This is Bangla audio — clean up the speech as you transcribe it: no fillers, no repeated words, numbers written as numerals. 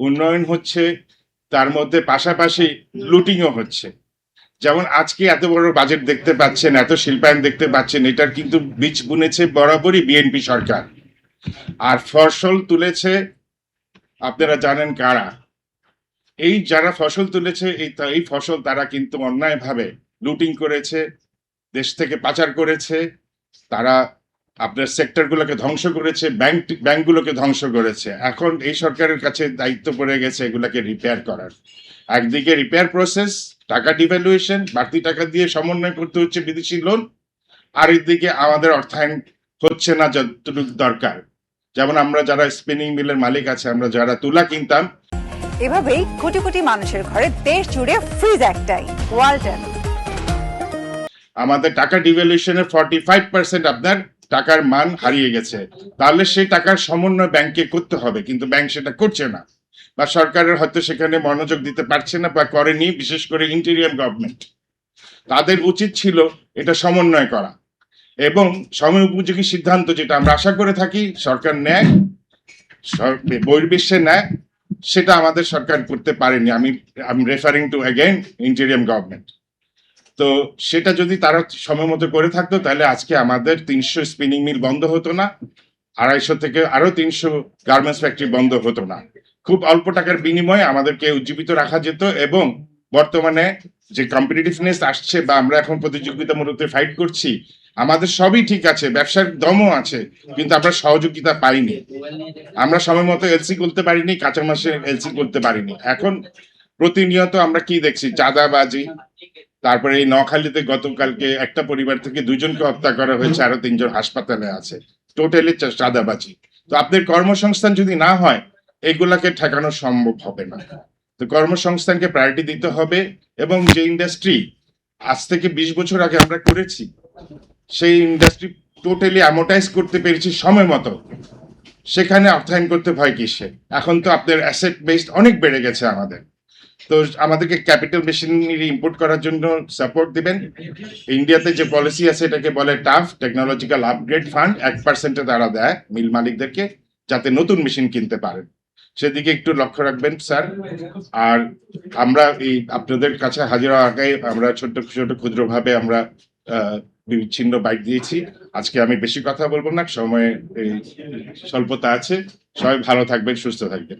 উন্নয়ন হচ্ছে, তার মধ্যে পাশাপাশি লুটিংও হচ্ছে। যেমন আজকে এত বড় বাজেট দেখতে পাচ্ছেন, এত শিল্পায়ন দেখতে পাচ্ছেন, এটার কিন্তু বীজ বুনেছে বরাবরই বিএনপি সরকার। আর ফসল তুলেছে আপনারা জানেন কারা। এই যারা ফসল তুলেছে এই ফসল তারা কিন্তু অন্যায়ভাবে লুটিং করেছে, দেশ থেকে পাচার করেছে, তারা আপনার সেক্টরগুলোকে ধ্বংস করেছে, ব্যাংকগুলোকে ধ্বংস করেছে। এখন এই সরকারের কাছে দায়িত্ব পড়ে গেছে এগুলাকে রিপেয়ার করার। একদিকে রিপেয়ার প্রসেস, টাকা ডিভ্যালুয়েশন, বাড়তি টাকা দিয়ে সমন্বয় করতে হচ্ছে বিদেশি লোন, আর একদিকে আমাদের অর্থায়ন হচ্ছে না যতটুকু দরকার। যেমন আমরা যারা স্পিনিং মিলের মালিক আছে, আমরা যারা তুলা কিনতাম, এভাবেই কোটি কোটি মানুষের ঘরে দেশ জুড়ে ফ্রিজ একটাই, ওয়ালটন। আমাদের টাকা ডিভ্যালুয়েশনের 45% আপনার টাকার মান হারিয়ে গেছে। তাহলে সেই টাকার সমন্বয় ব্যাংকে করতে হবে, কিন্তু ব্যাংক সেটা করছে না, বা সরকারের হয়তো সেখানে মনোযোগ দিতে পারছে না বা করেনি। বিশেষ করে ইন্টেরিয়াম গভর্নমেন্ট, তাদের উচিত ছিল এটা সমন্বয় করা এবং সময় উপযোগী সিদ্ধান্ত, যেটা আমরা আশা করে থাকি সরকার নেয়, বহির্বিশ্বে নেয়, সেটা আমাদের সরকার করতে পারেনি। আমি referring two again interim government. তো সেটা যদি তারা সময় মতো করে থাকতো, তাহলে আজকে আমাদের 300 স্পিনিং মিল বন্ধ হতো না, 250 থেকে আরো 300 গার্মেন্টস ফ্যাক্টরি বন্ধ হতো না। খুব অল্প টাকার বিনিময়ে আমাদেরকে উজ্জীবিত রাখা যেত। এবং বর্তমানে যে কম্পিটিটিভনেস আসছে বা আমরা এখন প্রতিযোগিতামূলক ফাইট করছি, আমাদের সবই ঠিক আছে, ব্যবসার দমও আছে, কিন্তু আমরা সহযোগিতা পাইনি। আমরা সময় মতো এলসি করতে পারিনি, কাঁচা মাসে এলসি করতে পারিনি। এখন প্রতিনিয়ত আমরা কি দেখছি, চাঁদাবাজি। তারপরে এই নোয়াখালীতে গতকালকে একটা পরিবার থেকে 2জনকে হত্যা করা হয়েছে, আরো 3জন হাসপাতালে আছে। টোটালি চাঁদাবাজি। তো আপনাদের কর্মসংস্থান যদি না হয়, এগুলাকে ঠেকানো সম্ভব হবে না। তো কর্মসংস্থানকে প্রায়োরিটি দিতে হবে। এবং যে ইন্ডাস্ট্রি আজ থেকে 20 বছর আগে আমরা করেছি, সেই ইন্ডাস্ট্রি টোটালি অ্যামোটাইজ করতে পেরেছি সময় মতো, সেখানে অর্থায়ন করতে ভয় কিসে? এখন তো আপনার অ্যাসেট বেসড অনেক বেড়ে গেছে আমাদের। তো আমাদেরকে ক্যাপিটাল মেশিনারি ইম্পোর্ট করার জন্য সাপোর্ট দিবেন। ইন্ডিয়াতে যে পলিসি আছে এটাকে বলে টাফ টেকনোলজিক্যাল আপগ্রেড ফান্ড, 1% তারা দেয় মিল মালিকদেরকে, যাতে নতুন মেশিন কিনতে পারেন। সেদিকে একটু লক্ষ্য রাখবেন স্যার। আর আমরা এই আপনাদের কাছে হাজির হওয়ার আগে আমরা ছোট ছোট ক্ষুদ্রভাবে আমরা বিচ্ছিন্ন বাইক দিয়েছি। আজকে আমি বেশি কথা বলবো না, সময় স্বল্পতা আছে। সবাই ভালো থাকবেন, সুস্থ থাকবেন।